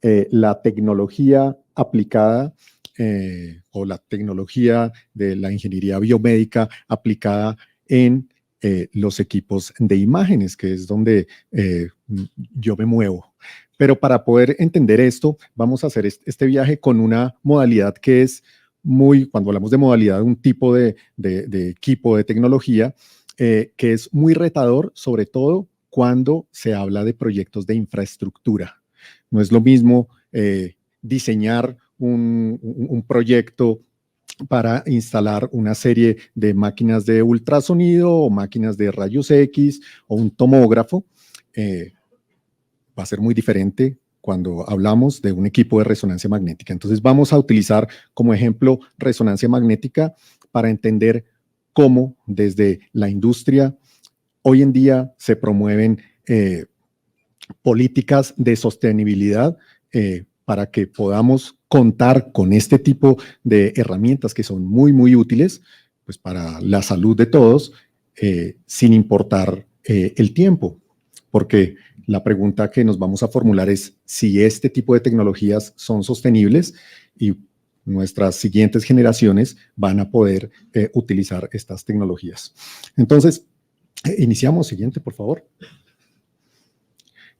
la tecnología aplicada o la tecnología de la ingeniería biomédica aplicada en los equipos de imágenes, que es donde yo me muevo. Pero para poder entender esto, vamos a hacer este viaje con una modalidad que es cuando hablamos de modalidad, un tipo de equipo de tecnología que es muy retador, sobre todo cuando se habla de proyectos de infraestructura. No es lo mismo diseñar un proyecto para instalar una serie de máquinas de ultrasonido o máquinas de rayos X o un tomógrafo. Va a ser muy diferente cuando hablamos de un equipo de resonancia magnética. Entonces vamos a utilizar como ejemplo resonancia magnética para entender cómo desde la industria hoy en día se promueven políticas de sostenibilidad para que podamos contar con este tipo de herramientas que son muy, muy útiles pues, para la salud de todos, sin importar el tiempo. Porque la pregunta que nos vamos a formular es si este tipo de tecnologías son sostenibles y nuestras siguientes generaciones van a poder utilizar estas tecnologías. Entonces, iniciamos. Siguiente, por favor.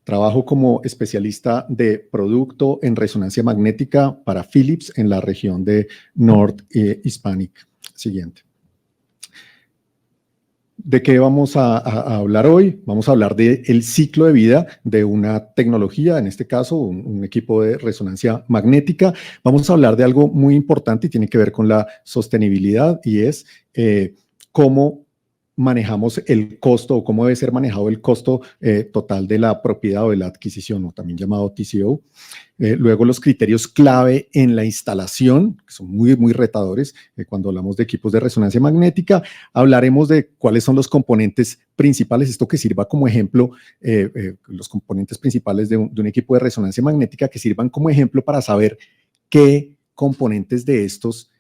Trabajo como especialista de producto en resonancia magnética para Philips en la región de North Hispanic. Siguiente. ¿De qué vamos a hablar hoy? Vamos a hablar del ciclo de vida de una tecnología, en este caso un equipo de resonancia magnética. Vamos a hablar de algo muy importante y tiene que ver con la sostenibilidad y es cómo manejamos el costo o cómo debe ser manejado el costo total de la propiedad o de la adquisición, o también llamado TCO. Luego los criterios clave en la instalación, que son muy, muy retadores cuando hablamos de equipos de resonancia magnética. Hablaremos de cuáles son los componentes principales, esto que sirva como ejemplo, los componentes principales de un equipo de resonancia magnética que sirvan como ejemplo para saber qué componentes de estos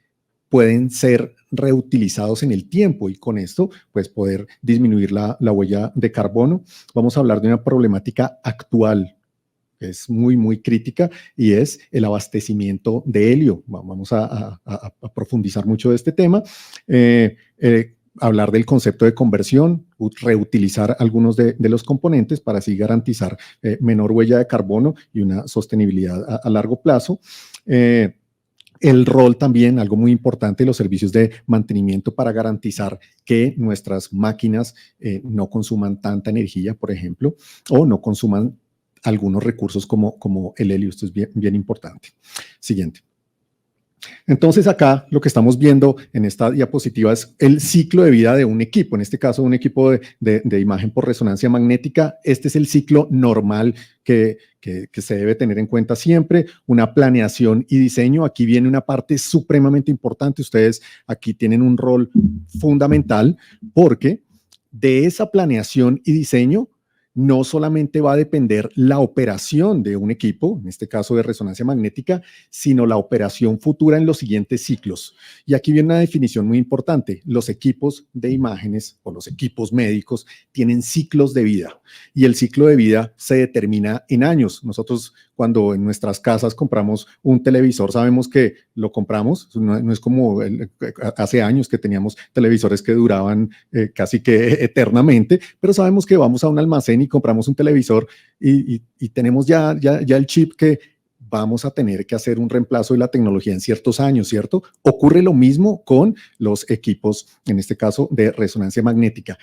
pueden ser reutilizados en el tiempo y con esto pues poder disminuir la huella de carbono. Vamos a hablar de una problemática actual que es muy, muy crítica y es el abastecimiento de helio. Vamos a profundizar mucho de este tema. Hablar del concepto de conversión, reutilizar algunos de los componentes para así garantizar menor huella de carbono y una sostenibilidad a largo plazo. El rol también, algo muy importante, los servicios de mantenimiento para garantizar que nuestras máquinas no consuman tanta energía, por ejemplo, o no consuman algunos recursos como el helio. Esto es bien, bien importante. Siguiente. Entonces acá lo que estamos viendo en esta diapositiva es el ciclo de vida de un equipo, en este caso un equipo de imagen por resonancia magnética. Este es el ciclo normal que se debe tener en cuenta siempre, una planeación y diseño. Aquí viene una parte supremamente importante. Ustedes aquí tienen un rol fundamental porque de esa planeación y diseño no solamente va a depender la operación de un equipo, en este caso de resonancia magnética, sino la operación futura en los siguientes ciclos. Y aquí viene una definición muy importante. Los equipos de imágenes o los equipos médicos tienen ciclos de vida y el ciclo de vida se determina en años. Nosotros cuando en nuestras casas compramos un televisor sabemos que lo compramos, no es como hace años que teníamos televisores que duraban casi que eternamente, pero sabemos que vamos a un almacén y compramos un televisor y tenemos ya el chip que vamos a tener que hacer un reemplazo de la tecnología en ciertos años, ¿cierto? Ocurre lo mismo con los equipos, en este caso de resonancia magnética.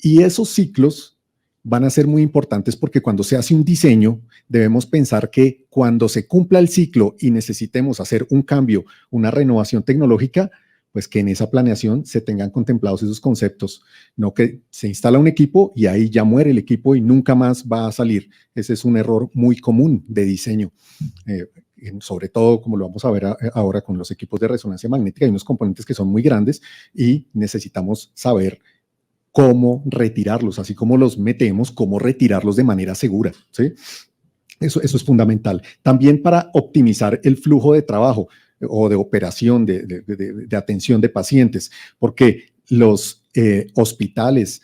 Y esos ciclos van a ser muy importantes porque cuando se hace un diseño debemos pensar que cuando se cumpla el ciclo y necesitemos hacer un cambio, una renovación tecnológica, pues que en esa planeación se tengan contemplados esos conceptos, no que se instala un equipo y ahí ya muere el equipo y nunca más va a salir. Ese es un error muy común de diseño, sobre todo como lo vamos a ver ahora con los equipos de resonancia magnética. Hay unos componentes que son muy grandes y necesitamos saber cómo retirarlos, así como los metemos, cómo retirarlos de manera segura, ¿sí? Eso es fundamental. También para optimizar el flujo de trabajo o de operación, de atención de pacientes, porque los hospitales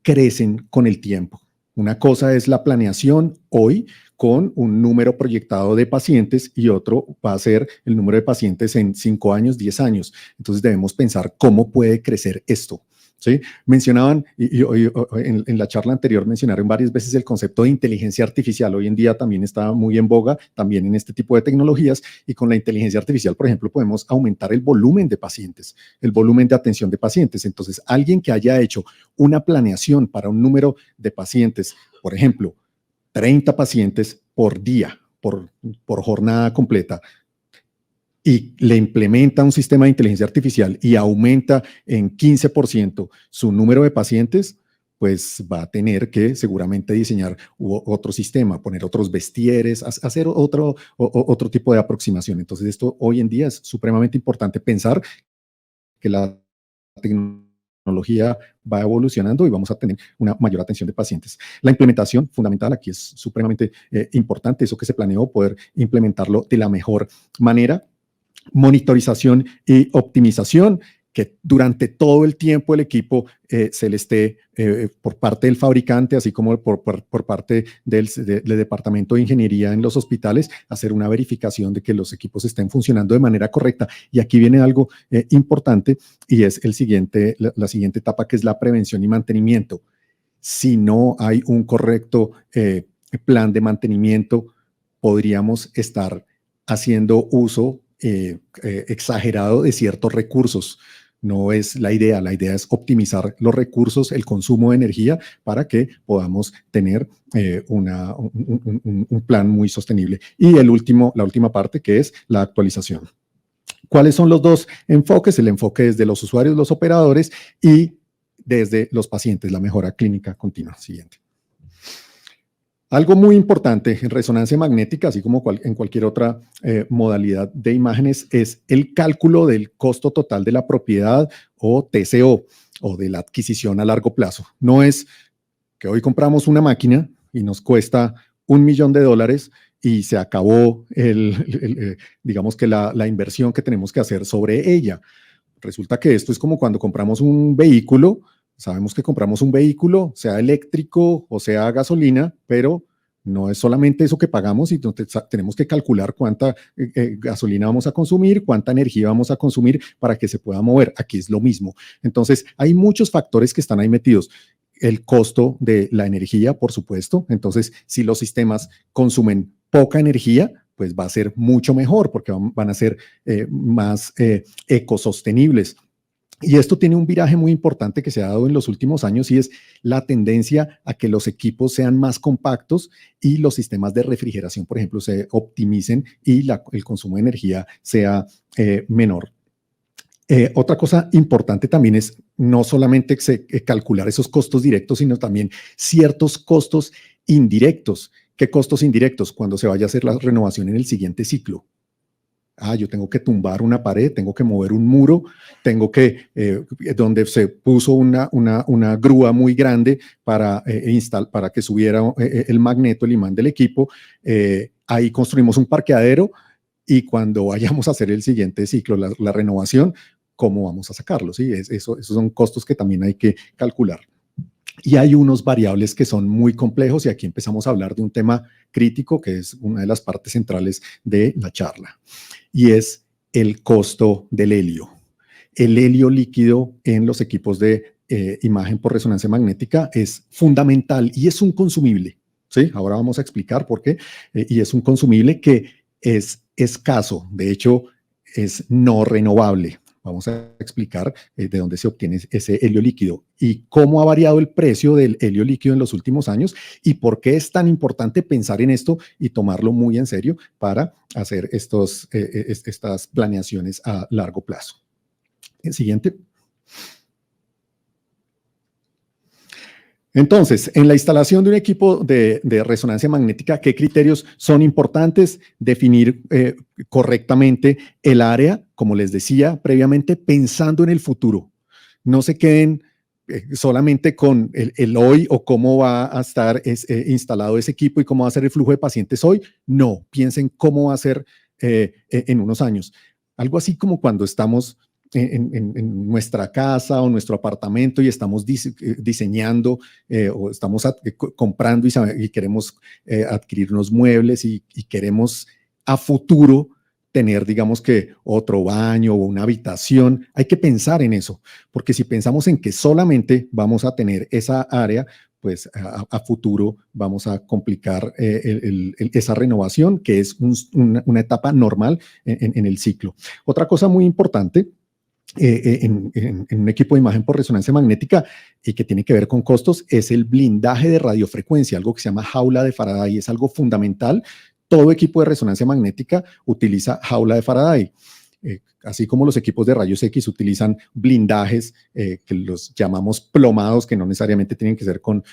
crecen con el tiempo. Una cosa es la planeación hoy, con un número proyectado de pacientes y otro va a ser el número de pacientes en 5 años, 10 años. Entonces debemos pensar cómo puede crecer esto. ¿Sí? Mencionaban, en la charla anterior mencionaron varias veces el concepto de inteligencia artificial. Hoy en día también está muy en boga, también en este tipo de tecnologías, y con la inteligencia artificial, por ejemplo, podemos aumentar el volumen de pacientes, el volumen de atención de pacientes. Entonces, alguien que haya hecho una planeación para un número de pacientes, por ejemplo, 30 pacientes por día, por jornada completa, y le implementa un sistema de inteligencia artificial y aumenta en 15% su número de pacientes, pues va a tener que seguramente diseñar otro sistema, poner otros vestieres, hacer otro tipo de aproximación. Entonces esto hoy en día es supremamente importante pensar que la tecnología va evolucionando y vamos a tener una mayor atención de pacientes. La implementación fundamental aquí es supremamente importante, eso que se planeó, poder implementarlo de la mejor manera. Monitorización y optimización, que durante todo el tiempo el equipo se le esté por parte del fabricante, así como por parte del departamento de ingeniería en los hospitales, hacer una verificación de que los equipos estén funcionando de manera correcta. Y aquí viene algo importante y es la siguiente etapa, que es la prevención y mantenimiento. Si no hay un correcto plan de mantenimiento, podríamos estar haciendo uso exagerado de ciertos recursos. No es la idea es optimizar los recursos, el consumo de energía, para que podamos tener un plan muy sostenible. Y la última parte, que es la actualización. ¿Cuáles son los dos enfoques? El enfoque desde los usuarios, los operadores, y desde los pacientes, la mejora clínica continua. Siguiente. Algo muy importante en resonancia magnética, así como en cualquier otra modalidad de imágenes, es el cálculo del costo total de la propiedad, o TCO, o de la adquisición a largo plazo. No es que hoy compramos una máquina y nos cuesta $1 millón y se acabó digamos que la inversión que tenemos que hacer sobre ella. Resulta que esto es como cuando compramos un vehículo. Sabemos que compramos un vehículo, sea eléctrico o sea gasolina, pero no es solamente eso que pagamos, sino que tenemos que calcular cuánta gasolina vamos a consumir, cuánta energía vamos a consumir para que se pueda mover. Aquí es lo mismo. Entonces, hay muchos factores que están ahí metidos. El costo de la energía, por supuesto. Entonces, si los sistemas consumen poca energía, pues va a ser mucho mejor, porque van a ser más ecosostenibles. Y esto tiene un viraje muy importante que se ha dado en los últimos años, y es la tendencia a que los equipos sean más compactos y los sistemas de refrigeración, por ejemplo, se optimicen y el consumo de energía sea menor. Otra cosa importante también es no solamente calcular esos costos directos, sino también ciertos costos indirectos. ¿Qué costos indirectos? Cuando se vaya a hacer la renovación en el siguiente ciclo. Yo tengo que tumbar una pared, tengo que mover un muro, tengo que, donde se puso una grúa muy grande para que subiera el magneto, el imán del equipo, ahí construimos un parqueadero, y cuando vayamos a hacer el siguiente ciclo, la renovación, ¿cómo vamos a sacarlo? ¿Sí? Esos son costos que también hay que calcular. Y hay unos variables que son muy complejos, y aquí empezamos a hablar de un tema crítico que es una de las partes centrales de la charla, y es el costo del helio. El helio líquido en los equipos de imagen por resonancia magnética es fundamental y es un consumible. ¿Sí? Ahora vamos a explicar por qué. Y es un consumible que es escaso, de hecho es no renovable. Vamos a explicar de dónde se obtiene ese helio líquido y cómo ha variado el precio del helio líquido en los últimos años, y por qué es tan importante pensar en esto y tomarlo muy en serio para hacer estas planeaciones a largo plazo. El siguiente. Entonces, en la instalación de un equipo de resonancia magnética, ¿qué criterios son importantes? Definir correctamente el área, como les decía previamente, pensando en el futuro. No se queden solamente con el hoy, o cómo va a estar instalado ese equipo y cómo va a ser el flujo de pacientes hoy. No, piensen cómo va a ser en unos años. Algo así como cuando estamos en nuestra casa o nuestro apartamento y estamos diseñando o estamos comprando y queremos adquirir unos muebles y queremos a futuro tener, digamos que otro baño o una habitación, hay que pensar en eso, porque si pensamos en que solamente vamos a tener esa área, pues a futuro vamos a complicar esa renovación, que es una etapa normal en el ciclo. Otra cosa muy importante en un equipo de imagen por resonancia magnética y que tiene que ver con costos es el blindaje de radiofrecuencia, algo que se llama jaula de Faraday, es algo fundamental. Todo equipo de resonancia magnética utiliza jaula de Faraday. Así como los equipos de rayos X utilizan blindajes que los llamamos plomados, que no necesariamente tienen que ser con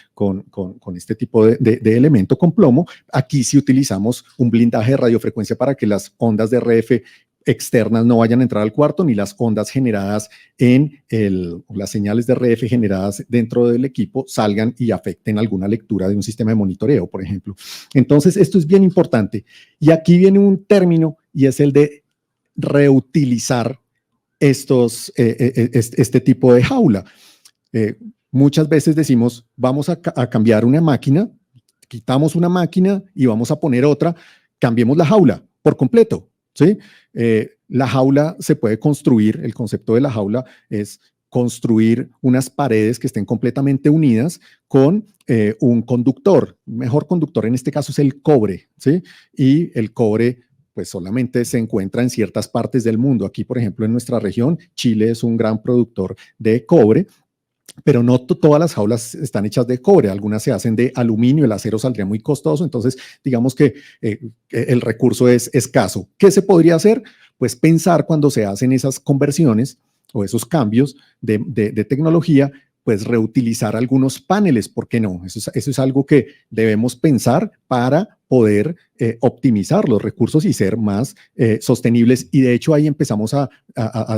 este tipo de elemento con plomo, aquí sí utilizamos un blindaje de radiofrecuencia para que las ondas de RF externas no vayan a entrar al cuarto, ni las ondas generadas las señales de RF generadas dentro del equipo salgan y afecten alguna lectura de un sistema de monitoreo, por ejemplo. Entonces, esto es bien importante. Y aquí viene un término y es el de reutilizar este tipo de jaula. Muchas veces decimos, vamos a cambiar una máquina, quitamos una máquina y vamos a poner otra, cambiemos la jaula por completo, ¿sí? La jaula se puede construir, el concepto de la jaula es construir unas paredes que estén completamente unidas con un conductor. El mejor conductor en este caso es el cobre, ¿sí? Y el cobre pues solamente se encuentra en ciertas partes del mundo. Aquí, por ejemplo, en nuestra región, Chile es un gran productor de cobre, pero no todas las jaulas están hechas de cobre, algunas se hacen de aluminio, el acero saldría muy costoso, entonces digamos que el recurso es escaso. ¿Qué se podría hacer? Pues pensar cuando se hacen esas conversiones o esos cambios de tecnología, pues reutilizar algunos paneles, ¿por qué no? Eso es algo que debemos pensar para poder optimizar los recursos y ser más sostenibles. Y de hecho ahí empezamos a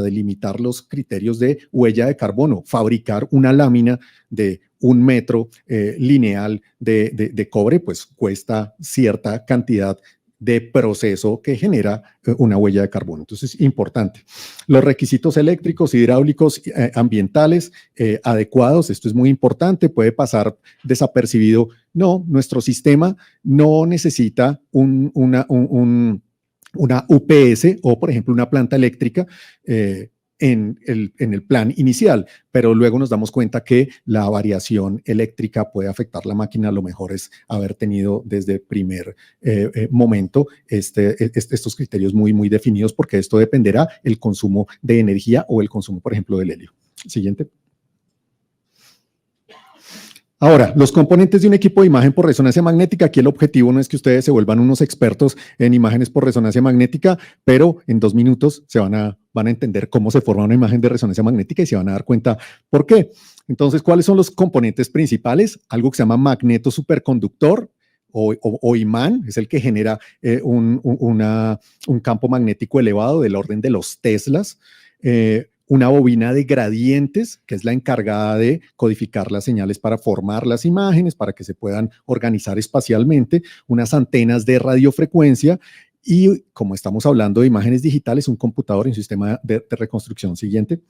delimitar los criterios de huella de carbono, fabricar una lámina de 1 metro lineal de cobre, pues cuesta cierta cantidad de proceso que genera una huella de carbono. Entonces, importante. Los requisitos eléctricos, hidráulicos, ambientales adecuados, esto es muy importante, puede pasar desapercibido. No, nuestro sistema no necesita una UPS o, por ejemplo, una planta eléctrica en el plan inicial, pero luego nos damos cuenta que la variación eléctrica puede afectar la máquina. Lo mejor es haber tenido desde el primer momento estos criterios muy definidos, porque esto dependerá el consumo de energía o el consumo, por ejemplo, del helio. Siguiente. Ahora, los componentes de un equipo de imagen por resonancia magnética. Aquí el objetivo no es que ustedes se vuelvan unos expertos en imágenes por resonancia magnética, pero en 2 minutos van a entender cómo se forma una imagen de resonancia magnética y se van a dar cuenta por qué. Entonces, ¿cuáles son los componentes principales? Algo que se llama magneto superconductor o imán, es el que genera un campo magnético elevado del orden de los teslas. Una bobina de gradientes, que es la encargada de codificar las señales para formar las imágenes, para que se puedan organizar espacialmente, unas antenas de radiofrecuencia y, como estamos hablando de imágenes digitales, un computador en sistema de reconstrucción. Siguiente.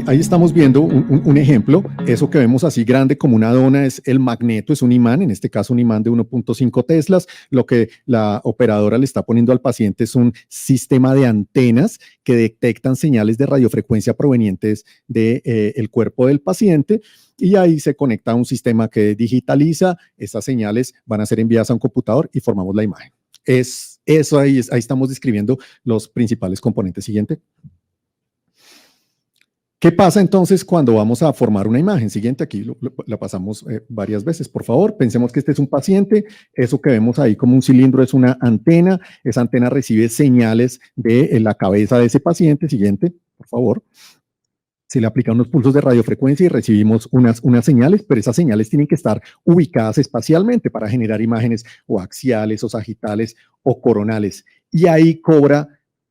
Ahí estamos viendo un ejemplo. Eso que vemos así grande como una dona es el magneto, es un imán, en este caso un imán de 1.5 teslas. Lo que la operadora le está poniendo al paciente es un sistema de antenas que detectan señales de radiofrecuencia provenientes del cuerpo del paciente, y ahí se conecta a un sistema que digitaliza. Esas señales van a ser enviadas a un computador y formamos la imagen. Ahí estamos describiendo los principales componentes. Siguiente. ¿Qué pasa entonces cuando vamos a formar una imagen? Siguiente, aquí la pasamos varias veces. Por favor, pensemos que este es un paciente. Eso que vemos ahí como un cilindro es una antena. Esa antena recibe señales de la cabeza de ese paciente. Siguiente, por favor. Se le aplican unos pulsos de radiofrecuencia y recibimos unas señales, pero esas señales tienen que estar ubicadas espacialmente para generar imágenes o axiales o sagitales o coronales. Y ahí cobra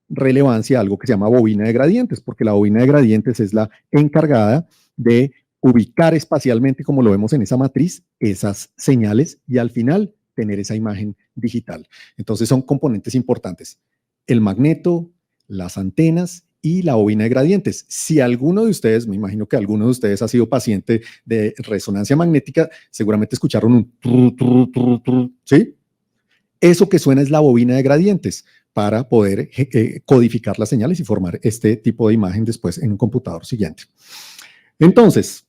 relevancia algo que se llama bobina de gradientes, porque la bobina de gradientes es la encargada de ubicar espacialmente, como lo vemos en esa matriz, esas señales y al final tener esa imagen digital. Entonces son componentes importantes. El magneto, las antenas y la bobina de gradientes. Si alguno de ustedes, me imagino que alguno de ustedes ha sido paciente de resonancia magnética, seguramente escucharon un tru, tru, tru, tru, ¿sí? Eso que suena es la bobina de gradientes para poder codificar las señales y formar este tipo de imagen después en un computador siguiente. Entonces,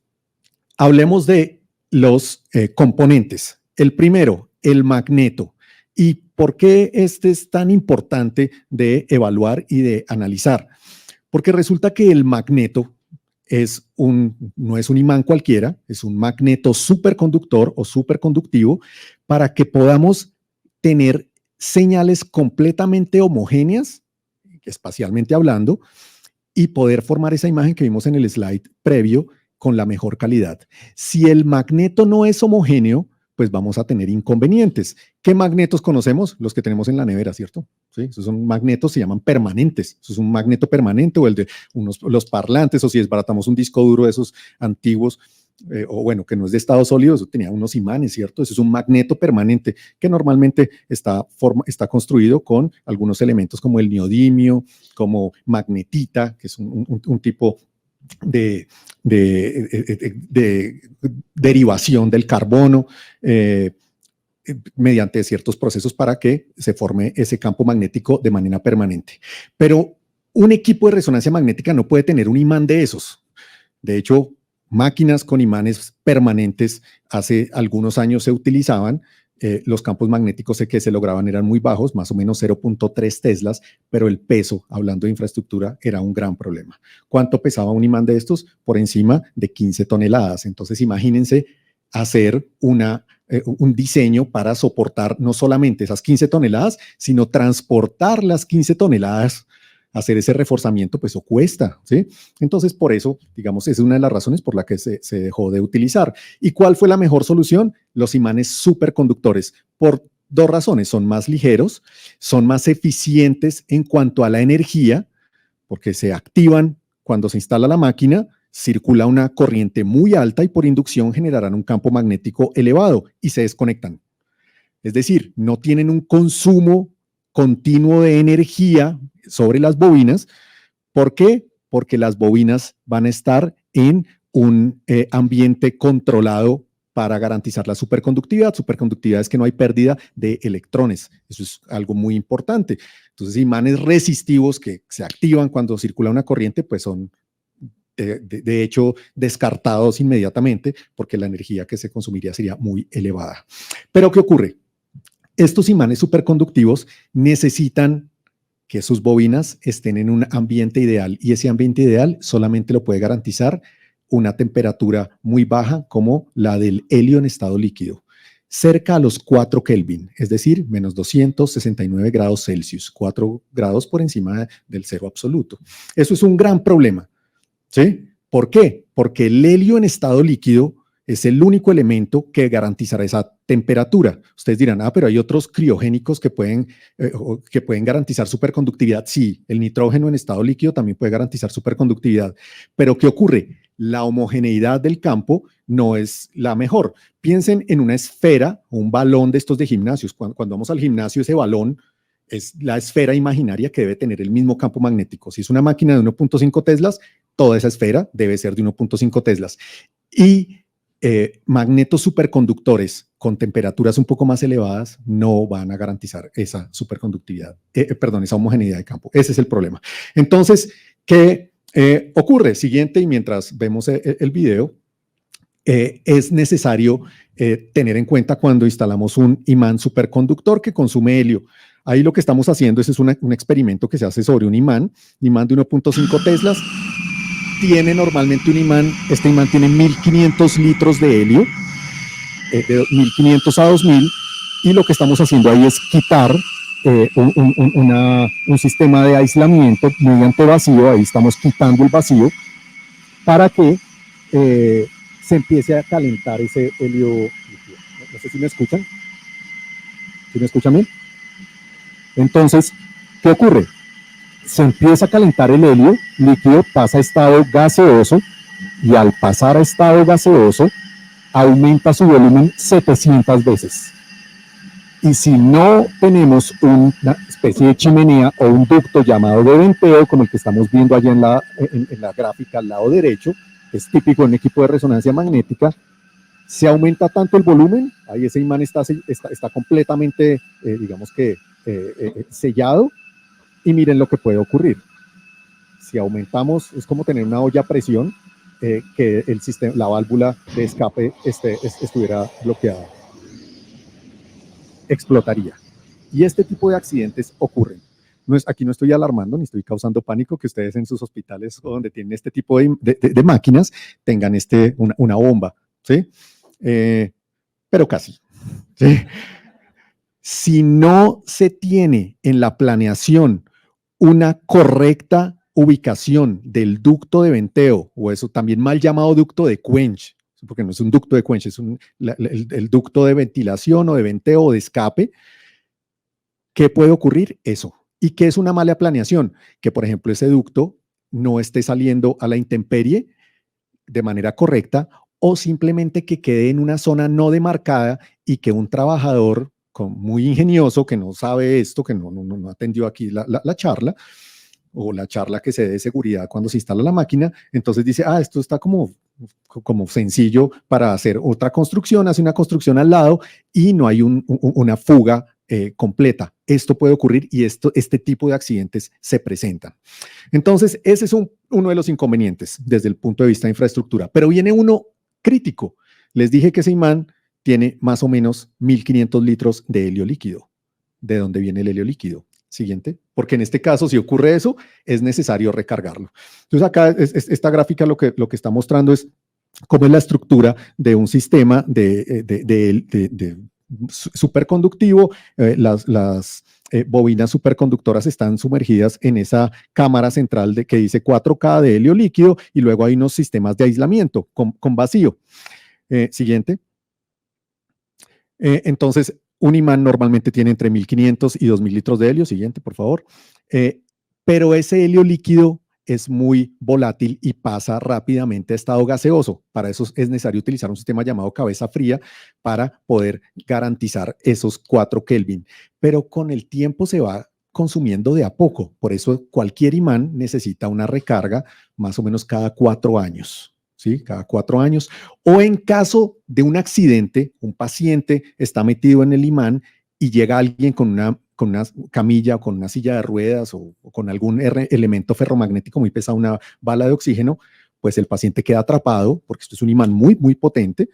hablemos de los componentes. El primero, el magneto. ¿Y por qué este es tan importante de evaluar y de analizar? Porque resulta que el magneto no es un imán cualquiera, es un magneto superconductor o superconductivo para que podamos tener señales completamente homogéneas, espacialmente hablando, y poder formar esa imagen que vimos en el slide previo con la mejor calidad. Si el magneto no es homogéneo, pues vamos a tener inconvenientes. ¿Qué magnetos conocemos? Los que tenemos en la nevera, ¿cierto? Sí, esos son magnetos, se llaman permanentes. Eso es un magneto permanente o el de los parlantes, o si desbaratamos un disco duro de esos antiguos, o bueno, que no es de estado sólido, eso tenía unos imanes, ¿cierto? Eso es un magneto permanente que normalmente está construido con algunos elementos como el neodimio, como magnetita, que es un tipo de derivación del carbono mediante ciertos procesos para que se forme ese campo magnético de manera permanente. Pero un equipo de resonancia magnética no puede tener un imán de esos. De hecho, máquinas con imanes permanentes hace algunos años se utilizaban. Los campos magnéticos que se lograban eran muy bajos, más o menos 0.3 teslas, pero el peso, hablando de infraestructura, era un gran problema. ¿Cuánto pesaba un imán de estos? Por encima de 15 toneladas. Entonces, imagínense hacer un diseño para soportar no solamente esas 15 toneladas, sino transportar las 15 toneladas. Hacer ese reforzamiento, pues eso cuesta, ¿sí? Entonces, por eso, digamos, es una de las razones por la que se dejó de utilizar. ¿Y cuál fue la mejor solución? Los imanes superconductores, por dos razones. Son más ligeros, son más eficientes en cuanto a la energía, porque se activan cuando se instala la máquina, circula una corriente muy alta y por inducción generarán un campo magnético elevado y se desconectan. Es decir, no tienen un consumo continuo de energía sobre las bobinas. ¿Por qué? Porque las bobinas van a estar en un ambiente controlado para garantizar la superconductividad. Superconductividad es que no hay pérdida de electrones. Eso es algo muy importante. Entonces, imanes resistivos que se activan cuando circula una corriente, pues son de hecho descartados inmediatamente porque la energía que se consumiría sería muy elevada. Pero ¿qué ocurre? Estos imanes superconductivos necesitan que sus bobinas estén en un ambiente ideal y ese ambiente ideal solamente lo puede garantizar una temperatura muy baja como la del helio en estado líquido, cerca a los 4 Kelvin, es decir, menos 269 grados Celsius, 4 grados por encima del cero absoluto. Eso es un gran problema, ¿sí? ¿Por qué? Porque el helio en estado líquido es el único elemento que garantizará esa temperatura. Ustedes dirán, pero hay otros criogénicos que pueden garantizar superconductividad. Sí, el nitrógeno en estado líquido también puede garantizar superconductividad. Pero ¿qué ocurre? La homogeneidad del campo no es la mejor. Piensen en una esfera o un balón de estos de gimnasios. Cuando vamos al gimnasio, ese balón es la esfera imaginaria que debe tener el mismo campo magnético. Si es una máquina de 1.5 teslas, toda esa esfera debe ser de 1.5 teslas. Y magnetos superconductores con temperaturas un poco más elevadas no van a garantizar esa superconductividad, esa homogeneidad de campo. Ese es el problema. Entonces, ¿qué ocurre? Siguiente, y mientras vemos el video, es necesario tener en cuenta cuando instalamos un imán superconductor que consume helio. Ahí lo que estamos haciendo es un experimento que se hace sobre un imán de 1.5 teslas. Tiene normalmente un imán, este imán tiene 1500 litros de helio, de 1500 a 2000, y lo que estamos haciendo ahí es quitar un sistema de aislamiento mediante vacío. Ahí estamos quitando el vacío para que se empiece a calentar ese helio líquido. No sé si me escuchan. ¿Sí me escuchan bien? Entonces, ¿qué ocurre? Se empieza a calentar el helio líquido, pasa a estado gaseoso y al pasar a estado gaseoso aumenta su volumen 700 veces. Y si no tenemos una especie de chimenea o un ducto llamado de venteo, como el que estamos viendo allá en la gráfica al lado derecho, que es típico en un equipo de resonancia magnética, se aumenta tanto el volumen, ahí ese imán está completamente, digamos que, sellado, y miren lo que puede ocurrir. Si aumentamos, es como tener una olla a presión, que el sistema, la válvula de escape estuviera bloqueada, explotaría. Y este tipo de accidentes ocurren. Aquí no estoy alarmando ni estoy causando pánico que ustedes en sus hospitales o donde tienen este tipo de máquinas tengan una bomba, ¿sí? Pero casi, ¿sí? Si no se tiene en la planeación una correcta ubicación del ducto de venteo, o eso también mal llamado ducto de quench, porque no es un ducto de quench, es el ducto de ventilación o de venteo o de escape, ¿qué puede ocurrir? Eso. ¿Y qué es una mala planeación? Que, por ejemplo, ese ducto no esté saliendo a la intemperie de manera correcta o simplemente que quede en una zona no demarcada y que un trabajador muy ingenioso que no sabe esto, que no atendió aquí la charla, o la charla que se dé de seguridad cuando se instala la máquina, entonces dice, esto está como sencillo para hacer otra construcción, hace una construcción al lado y no hay una fuga completa. Esto puede ocurrir y este tipo de accidentes se presentan. Entonces, ese es uno de los inconvenientes desde el punto de vista de infraestructura. Pero viene uno crítico. Les dije que ese imán tiene más o menos 1.500 litros de helio líquido. ¿De dónde viene el helio líquido? Siguiente, porque en este caso, si ocurre eso, es necesario recargarlo. Entonces, acá esta gráfica lo que está mostrando es cómo es la estructura de un sistema de superconductivo. Las bobinas superconductoras están sumergidas en esa cámara central que dice 4K de helio líquido y luego hay unos sistemas de aislamiento con vacío. Siguiente. Entonces, un imán normalmente tiene entre 1.500 y 2.000 litros de helio. Siguiente, por favor. Pero ese helio líquido es muy volátil y pasa rápidamente a estado gaseoso. Para eso es necesario utilizar un sistema llamado cabeza fría para poder garantizar esos 4 Kelvin. Pero con el tiempo se va consumiendo de a poco. Por eso cualquier imán necesita una recarga más o menos cada 4 años. ¿Sí? Cada 4 años, o en caso de un accidente, un paciente está metido en el imán y llega alguien con una camilla o con una silla de ruedas o con algún elemento ferromagnético muy pesado, una bala de oxígeno, pues el paciente queda atrapado, porque esto es un imán muy, muy potente.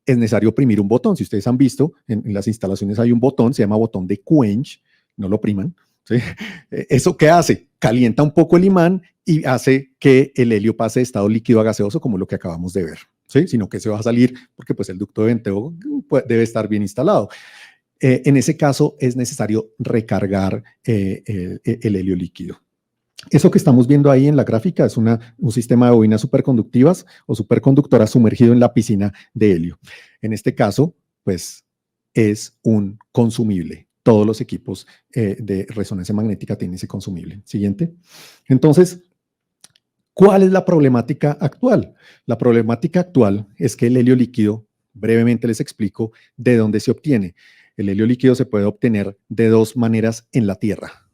Es necesario oprimir un botón. Si ustedes han visto, en las instalaciones hay un botón, se llama botón de quench, no lo opriman. ¿Sí? ¿Eso qué hace? Calienta un poco el imán y hace que el helio pase de estado líquido a gaseoso, como lo que acabamos de ver, ¿sí? Sino que se va a salir porque pues, el ducto de venteo debe estar bien instalado. En ese caso es necesario recargar el helio líquido. Eso que estamos viendo ahí en la gráfica es un sistema de bobinas superconductivas o superconductoras sumergido en la piscina de helio. En este caso, pues es un consumible. Todos los equipos de resonancia magnética tienen ese consumible. Siguiente. Entonces, ¿cuál es la problemática actual? La problemática actual es que el helio líquido, brevemente les explico de dónde se obtiene. El helio líquido se puede obtener de 2 maneras en la Tierra.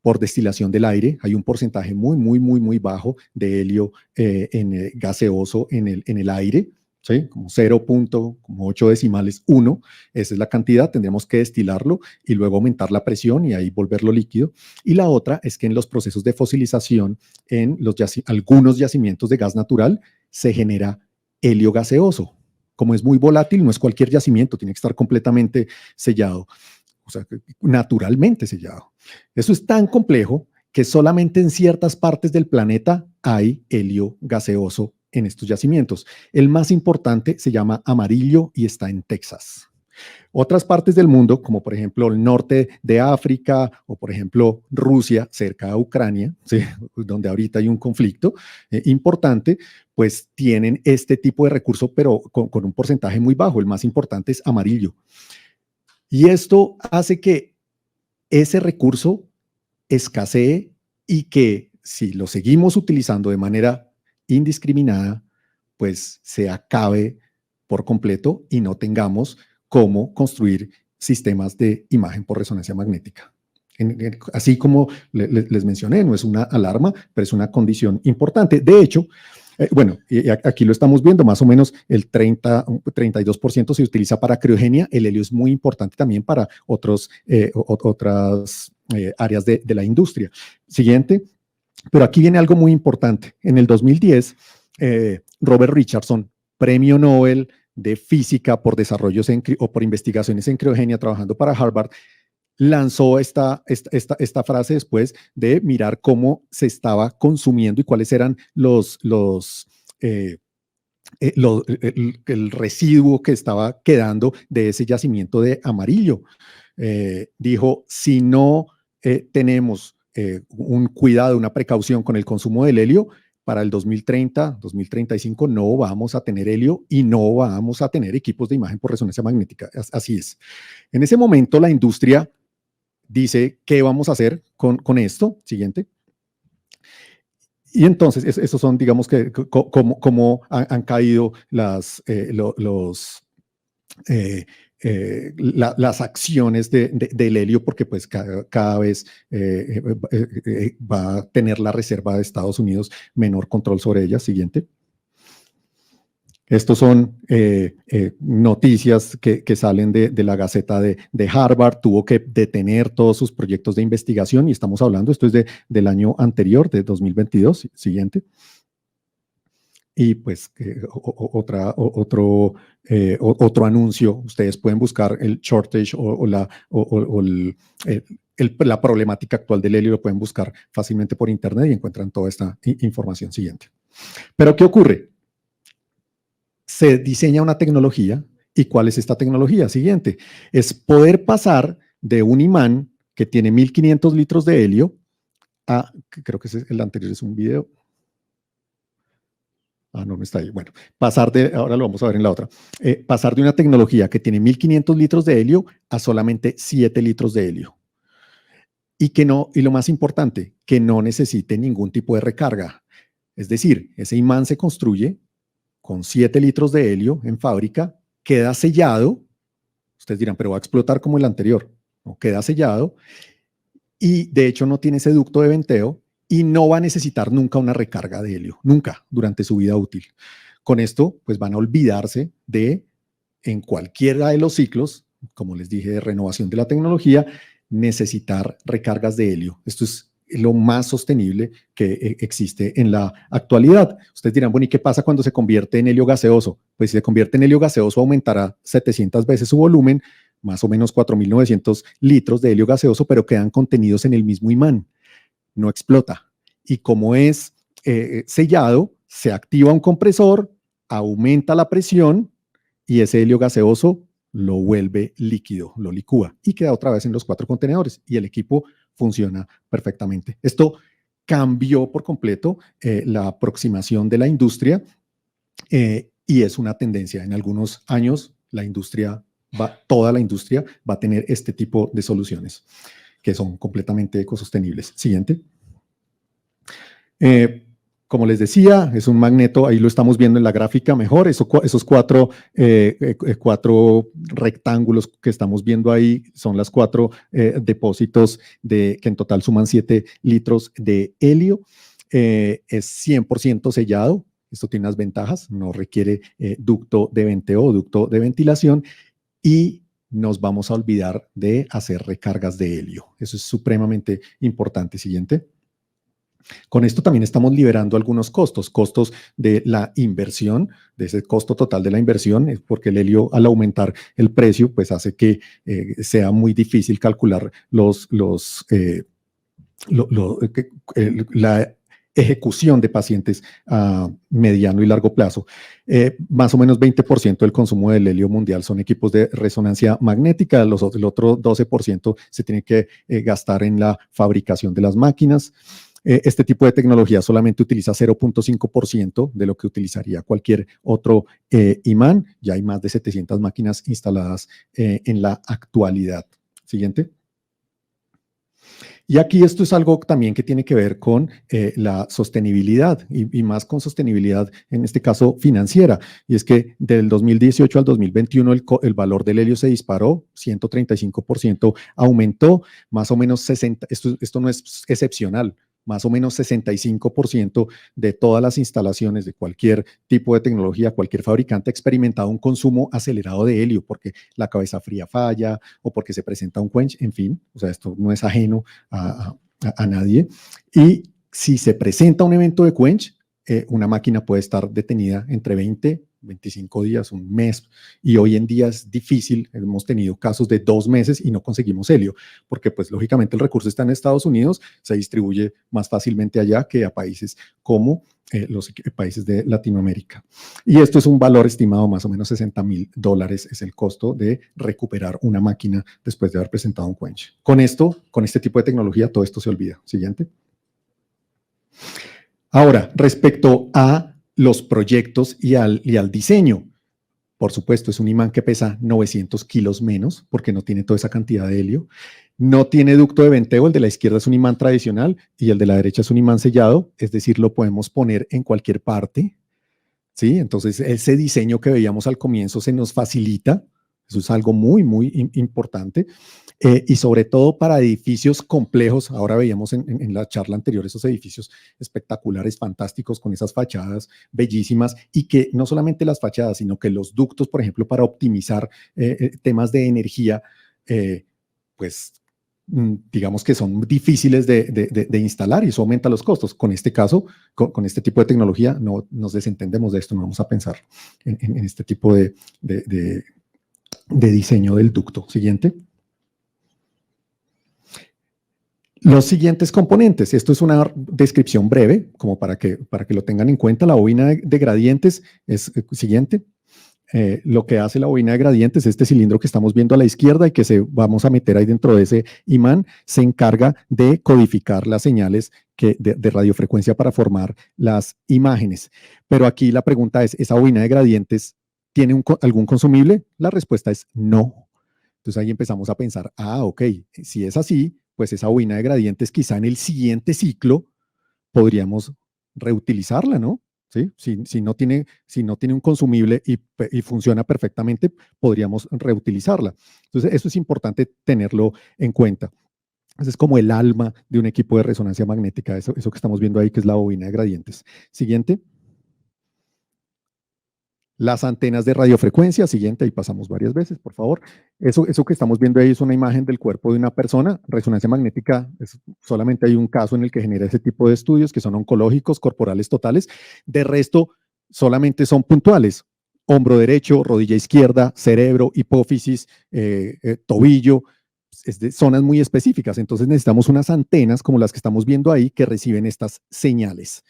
Por destilación del aire, hay un porcentaje muy, muy, muy, muy bajo de helio gaseoso en el aire, ¿sí? Como 0.8 decimales 1, esa es la cantidad, tendríamos que destilarlo y luego aumentar la presión y ahí volverlo líquido. Y la otra es que en los procesos de fosilización, en algunos yacimientos de gas natural, se genera helio gaseoso. Como es muy volátil, no es cualquier yacimiento, tiene que estar completamente sellado, o sea, naturalmente sellado. Eso es tan complejo que solamente en ciertas partes del planeta hay helio gaseoso en estos yacimientos. El más importante se llama Amarillo y está en Texas. Otras partes del mundo, como por ejemplo el norte de África o por ejemplo Rusia, cerca de Ucrania, ¿sí? Donde ahorita hay un conflicto importante, pues tienen este tipo de recurso, pero con un porcentaje muy bajo. El más importante es Amarillo. Y esto hace que ese recurso escasee y que si lo seguimos utilizando de manera indiscriminada, pues se acabe por completo y no tengamos cómo construir sistemas de imagen por resonancia magnética. Así como les mencioné, no es una alarma, pero es una condición importante. De hecho, bueno, y aquí lo estamos viendo, más o menos el 32% se utiliza para criogenia. El helio es muy importante también para otras áreas de la industria. Siguiente, pero aquí viene algo muy importante. En el 2010, Robert Richardson, premio Nobel de física por desarrollos o por investigaciones en criogenia trabajando para Harvard, lanzó esta frase después de mirar cómo se estaba consumiendo y cuáles eran el residuo que estaba quedando de ese yacimiento de Amarillo. Dijo, si no tenemos un cuidado, una precaución con el consumo del helio, para el 2030, 2035 no vamos a tener helio y no vamos a tener equipos de imagen por resonancia magnética. Así es. En ese momento la industria dice, ¿qué vamos a hacer con esto? Siguiente. Y entonces, esos son, digamos, que cómo han caído las acciones del helio, porque pues cada vez va a tener la reserva de Estados Unidos menor control sobre ella. Siguiente. Estos son noticias que salen de la Gaceta de Harvard. Tuvo que detener todos sus proyectos de investigación y estamos hablando, esto es del año anterior, de 2022. Siguiente. Y pues otro anuncio, ustedes pueden buscar el shortage la problemática actual del helio, lo pueden buscar fácilmente por internet y encuentran toda esta información. Siguiente. Pero ¿qué ocurre? Se diseña una tecnología. ¿Y cuál es esta tecnología? Siguiente. Es poder pasar de un imán que tiene 1500 litros de helio a, creo que el anterior es un video. No está ahí. Bueno, ahora lo vamos a ver en la otra. Pasar de una tecnología que tiene 1500 litros de helio a solamente 7 litros de helio. Y lo más importante, que no necesite ningún tipo de recarga. Es decir, ese imán se construye con 7 litros de helio en fábrica, queda sellado. Ustedes dirán, pero va a explotar como el anterior. No, queda sellado y de hecho no tiene ese ducto de venteo y no va a necesitar nunca una recarga de helio, nunca durante su vida útil. Con esto, pues van a olvidarse de, en cualquiera de los ciclos, como les dije, de renovación de la tecnología, necesitar recargas de helio. Esto es lo más sostenible que existe en la actualidad. Ustedes dirán, bueno, ¿y qué pasa cuando se convierte en helio gaseoso? Pues si se convierte en helio gaseoso aumentará 700 veces su volumen, más o menos 4.900 litros de helio gaseoso, pero quedan contenidos en el mismo imán. No explota. Y como es sellado, se activa un compresor, aumenta la presión y ese helio gaseoso lo vuelve líquido, lo licúa y queda otra vez en los 4 contenedores y el equipo funciona perfectamente. Esto cambió por completo la aproximación de la industria y es una tendencia. En algunos años toda la industria va a tener este tipo de soluciones que son completamente ecosostenibles. Siguiente. Como les decía, es un magneto, ahí lo estamos viendo en la gráfica mejor, esos cuatro rectángulos que estamos viendo ahí son las 4 depósitos que en total suman 7 litros de helio. Es 100% sellado, esto tiene unas ventajas, no requiere ducto de venteo o ducto de ventilación y nos vamos a olvidar de hacer recargas de helio. Eso es supremamente importante. Siguiente. Con esto también estamos liberando algunos costos de la inversión, de ese costo total de la inversión, porque el helio al aumentar el precio, pues hace que sea muy difícil calcular la ejecución de pacientes a mediano y largo plazo. Más o menos 20% del consumo del helio mundial son equipos de resonancia magnética, el otro 12% se tiene que gastar en la fabricación de las máquinas. Este tipo de tecnología solamente utiliza 0.5% de lo que utilizaría cualquier otro imán. Ya hay más de 700 máquinas instaladas en la actualidad. Siguiente. Y aquí esto es algo también que tiene que ver con la sostenibilidad y más con sostenibilidad, en este caso financiera. Y es que del 2018 al 2021 el valor del helio se disparó, 135% aumentó, más o menos 60, esto no es excepcional, más o menos 65% de todas las instalaciones de cualquier tipo de tecnología, cualquier fabricante ha experimentado un consumo acelerado de helio porque la cabeza fría falla o porque se presenta un quench, en fin, o sea, esto no es ajeno a nadie. Y si se presenta un evento de quench, una máquina puede estar detenida entre 20, 25 días, un mes, y hoy en día es difícil. Hemos tenido casos de 2 meses y no conseguimos helio, porque pues lógicamente el recurso está en Estados Unidos, se distribuye más fácilmente allá que a países como los países de Latinoamérica. Y esto es un valor estimado, más o menos $60,000 es el costo de recuperar una máquina después de haber presentado un quench. Con esto, con este tipo de tecnología, todo esto se olvida. Siguiente. Ahora, respecto a los proyectos y al diseño, por supuesto, es un imán que pesa 900 kilos menos porque no tiene toda esa cantidad de helio. No tiene ducto de venteo, el de la izquierda es un imán tradicional y el de la derecha es un imán sellado, es decir, lo podemos poner en cualquier parte, ¿sí? Entonces, ese diseño que veíamos al comienzo se nos facilita, eso es algo muy, muy importante. Y sobre todo para edificios complejos. Ahora veíamos en la charla anterior esos edificios espectaculares, fantásticos, con esas fachadas bellísimas, y que no solamente las fachadas, sino que los ductos, por ejemplo, para optimizar temas de energía, pues digamos que son difíciles de instalar y eso aumenta los costos. Con este caso, con este tipo de tecnología, no nos desentendemos de esto, no vamos a pensar en este tipo de diseño del ducto. Siguiente. Los siguientes componentes, esto es una descripción breve, como para que lo tengan en cuenta. La bobina de gradientes es siguiente. Lo que hace la bobina de gradientes, este cilindro que estamos viendo a la izquierda y que vamos a meter ahí dentro de ese imán, se encarga de codificar las señales de radiofrecuencia para formar las imágenes. Pero aquí la pregunta es, ¿esa bobina de gradientes tiene algún consumible? La respuesta es no. Entonces ahí empezamos a pensar, ok, si es así, pues esa bobina de gradientes quizá en el siguiente ciclo podríamos reutilizarla, ¿no? ¿Sí? Si no tiene un consumible y funciona perfectamente, podríamos reutilizarla. Entonces eso es importante tenerlo en cuenta. Ese es como el alma de un equipo de resonancia magnética, eso que estamos viendo ahí, que es la bobina de gradientes. Siguiente. Las antenas de radiofrecuencia, siguiente, ahí pasamos varias veces, por favor. Eso que estamos viendo ahí es una imagen del cuerpo de una persona. Resonancia magnética, solamente hay un caso en el que genera ese tipo de estudios que son oncológicos, corporales totales. De resto, solamente son puntuales. Hombro derecho, rodilla izquierda, cerebro, hipófisis, tobillo, es de zonas muy específicas. Entonces necesitamos unas antenas como las que estamos viendo ahí que reciben estas señales.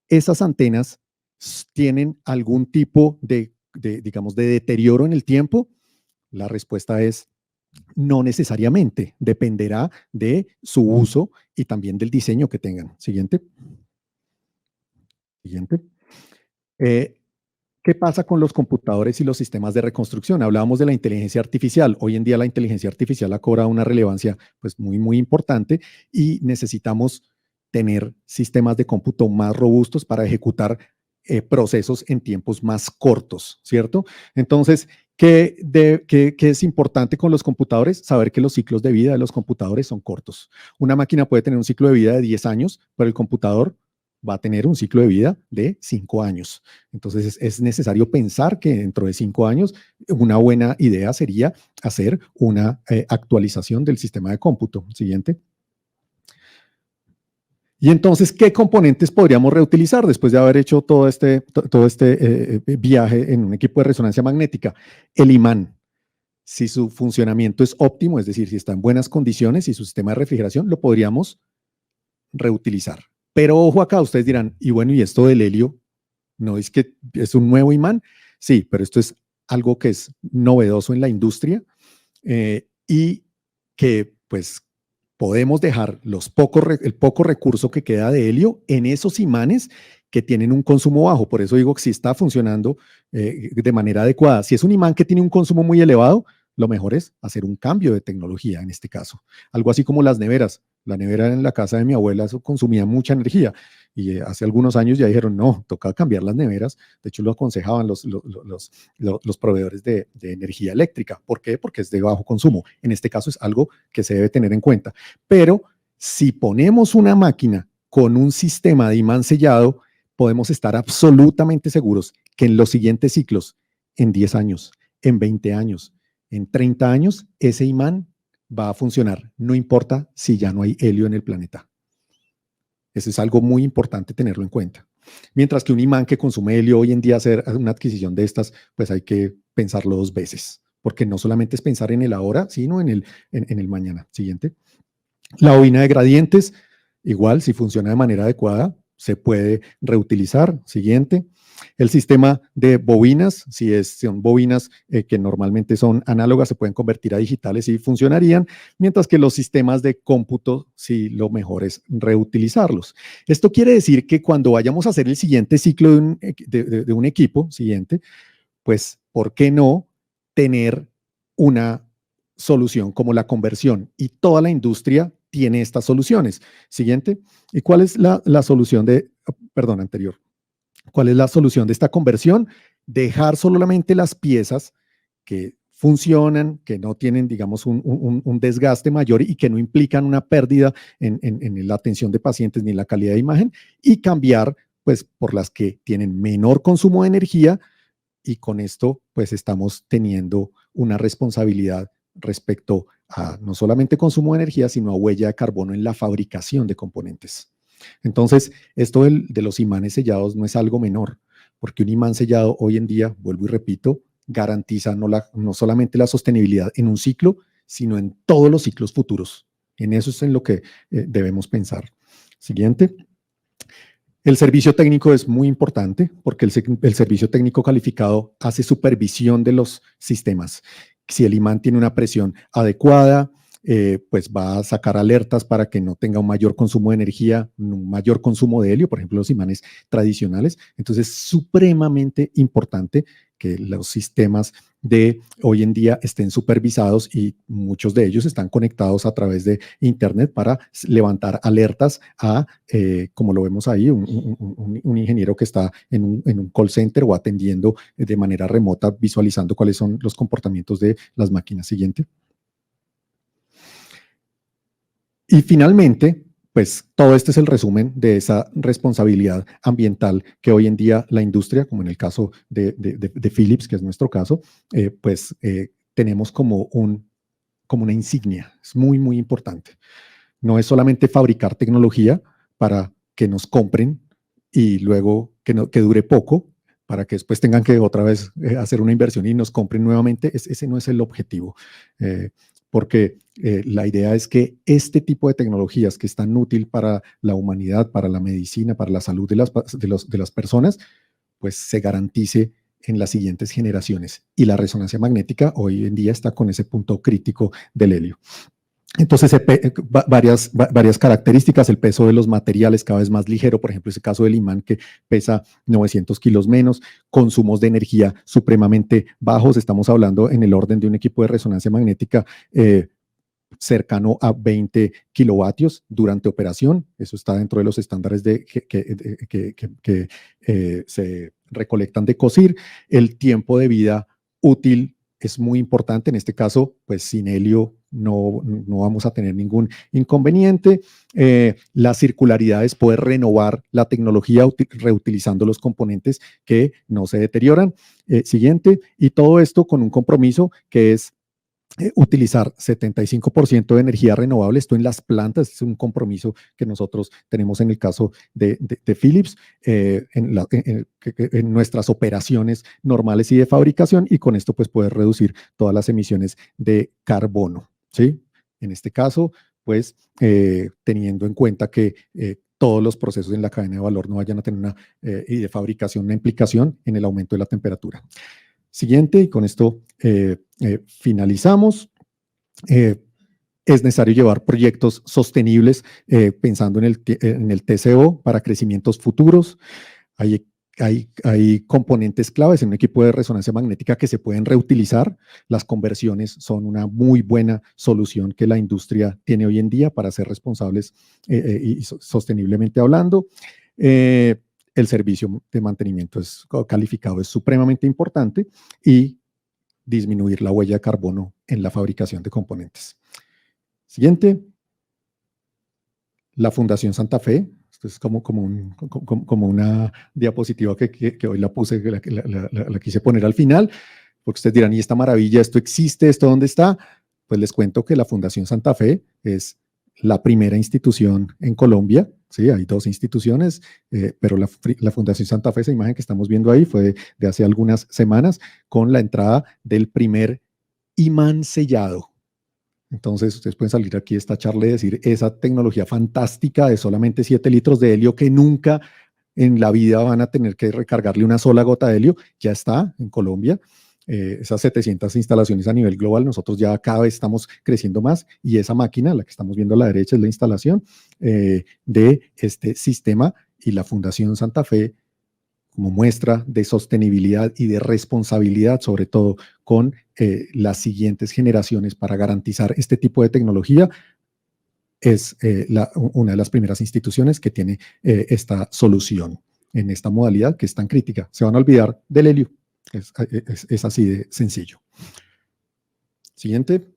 Esas antenas tienen algún tipo digamos, de deterioro en el tiempo. La respuesta es no necesariamente, dependerá de su uso y también del diseño que tengan. Siguiente. Siguiente. ¿Qué pasa con los computadores y los sistemas de reconstrucción? Hablábamos de la inteligencia artificial. Hoy en día la inteligencia artificial ha cobrado una relevancia pues, muy, muy importante y necesitamos tener sistemas de cómputo más robustos para ejecutar procesos en tiempos más cortos, ¿cierto? Entonces, ¿qué es importante con los computadores? Saber que los ciclos de vida de los computadores son cortos. Una máquina puede tener un ciclo de vida de 10 años, pero el computador va a tener un ciclo de vida de 5 años. Entonces es necesario pensar que dentro de 5 años una buena idea sería hacer una actualización del sistema de cómputo. Siguiente. Y entonces, ¿qué componentes podríamos reutilizar después de haber hecho todo este viaje en un equipo de resonancia magnética? El imán. Si su funcionamiento es óptimo, es decir, si está en buenas condiciones y su sistema de refrigeración, lo podríamos reutilizar. Pero ojo acá, ustedes dirán, y bueno, ¿y esto del helio? ¿No es que es un nuevo imán? Sí, pero esto es algo que es novedoso en la industria y que pues podemos dejar el poco recurso que queda de helio en esos imanes que tienen un consumo bajo. Por eso digo que si está funcionando de manera adecuada. Si es un imán que tiene un consumo muy elevado, lo mejor es hacer un cambio de tecnología en este caso. Algo así como las neveras. La nevera en la casa de mi abuela eso consumía mucha energía y hace algunos años ya dijeron, no, toca cambiar las neveras. De hecho, lo aconsejaban los proveedores de energía eléctrica. ¿Por qué? Porque es de bajo consumo. En este caso es algo que se debe tener en cuenta. Pero si ponemos una máquina con un sistema de imán sellado, podemos estar absolutamente seguros que en los siguientes ciclos, en 10 años, en 20 años, en 30 años, ese imán va a funcionar, no importa si ya no hay helio en el planeta. Eso es algo muy importante tenerlo en cuenta. Mientras que un imán que consume helio hoy en día, hacer una adquisición de estas, pues hay que pensarlo 2 veces, porque no solamente es pensar en el ahora, sino en el mañana. Siguiente. La bobina de gradientes, igual, si funciona de manera adecuada, se puede reutilizar. Siguiente. El sistema de bobinas, si son bobinas que normalmente son análogas, se pueden convertir a digitales y funcionarían, mientras que los sistemas de cómputo, sí, lo mejor es reutilizarlos. Esto quiere decir que cuando vayamos a hacer el siguiente ciclo de un equipo, siguiente, pues, ¿por qué no tener una solución como la conversión? Y toda la industria tiene estas soluciones. Siguiente. ¿Y cuál es la solución perdón, anterior? ¿Cuál es la solución de esta conversión? Dejar solamente las piezas que funcionan, que no tienen, digamos, un desgaste mayor y que no implican una pérdida en la atención de pacientes ni en la calidad de imagen, y cambiar, pues, por las que tienen menor consumo de energía, y con esto, pues, estamos teniendo una responsabilidad respecto a no solamente consumo de energía, sino a huella de carbono en la fabricación de componentes. Entonces, esto de los imanes sellados no es algo menor, porque un imán sellado hoy en día, vuelvo y repito, garantiza no solamente la sostenibilidad en un ciclo, sino en todos los ciclos futuros. En eso es en lo que debemos pensar. Siguiente. El servicio técnico es muy importante porque el servicio técnico calificado hace supervisión de los sistemas. Si el imán tiene una presión adecuada, pues va a sacar alertas para que no tenga un mayor consumo de energía, un mayor consumo de helio, por ejemplo, los imanes tradicionales. Entonces, es supremamente importante que los sistemas de hoy en día estén supervisados, y muchos de ellos están conectados a través de Internet para levantar alertas a, como lo vemos ahí, un ingeniero que está en un call center o atendiendo de manera remota, visualizando cuáles son los comportamientos de las máquinas. Siguiente. Y finalmente, pues todo este es el resumen de esa responsabilidad ambiental que hoy en día la industria, como en el caso de Philips, que es nuestro caso, tenemos como una insignia. Es muy, muy importante. No es solamente fabricar tecnología para que nos compren y luego que dure poco, para que después tengan que otra vez hacer una inversión y nos compren nuevamente. Ese no es el objetivo. Porque la idea es que este tipo de tecnologías que es tan útil para la humanidad, para la medicina, para la salud de las personas, pues se garantice en las siguientes generaciones. Y la resonancia magnética hoy en día está con ese punto crítico del helio. Entonces, varias características: el peso de los materiales cada vez más ligero, por ejemplo, ese caso del imán que pesa 900 kilos menos, consumos de energía supremamente bajos, estamos hablando en el orden de un equipo de resonancia magnética cercano a 20 kilovatios durante operación. Eso está dentro de los estándares que se recolectan de COSIR. El tiempo de vida útil es muy importante. En este caso, pues sin helio no vamos a tener ningún inconveniente. La circularidad es poder renovar la tecnología reutilizando los componentes que no se deterioran. Siguiente. Y todo esto con un compromiso que es utilizar 75% de energía renovable. Esto en las plantas es un compromiso que nosotros tenemos en el caso de Philips, en nuestras operaciones normales y de fabricación, y con esto pues poder reducir todas las emisiones de carbono, ¿sí? En este caso, pues teniendo en cuenta que todos los procesos en la cadena de valor no vayan a tener y de fabricación, una implicación en el aumento de la temperatura. Siguiente, y con esto finalizamos. Es necesario llevar proyectos sostenibles pensando en el TCO para crecimientos futuros. Hay hay componentes claves en un equipo de resonancia magnética que se pueden reutilizar. Las conversiones son una muy buena solución que la industria tiene hoy en día para ser responsables y sosteniblemente hablando. El servicio de mantenimiento calificado es supremamente importante y disminuir la huella de carbono en la fabricación de componentes. Siguiente. La Fundación Santa Fe. Esto es como una diapositiva que hoy la puse, la quise poner al final, porque ustedes dirán, ¿y esta maravilla? ¿Esto existe? ¿Esto dónde está? Pues les cuento que la Fundación Santa Fe es la primera institución en Colombia. Sí, hay dos instituciones, pero la Fundación Santa Fe, esa imagen que estamos viendo ahí, fue de hace algunas semanas, con la entrada del primer imán sellado. Entonces, ustedes pueden salir aquí de esta charla y decir, esa tecnología fantástica de solamente 7 litros de helio que nunca en la vida van a tener que recargarle una sola gota de helio, ya está en Colombia. Esas 700 instalaciones a nivel global, nosotros ya cada vez estamos creciendo más y esa máquina, la que estamos viendo a la derecha, es la instalación de este sistema y la Fundación Santa Fe como muestra de sostenibilidad y de responsabilidad, sobre todo con las siguientes generaciones para garantizar este tipo de tecnología, es una de las primeras instituciones que tiene esta solución en esta modalidad que es tan crítica. Se van a olvidar del helio. Es así de sencillo. Siguiente.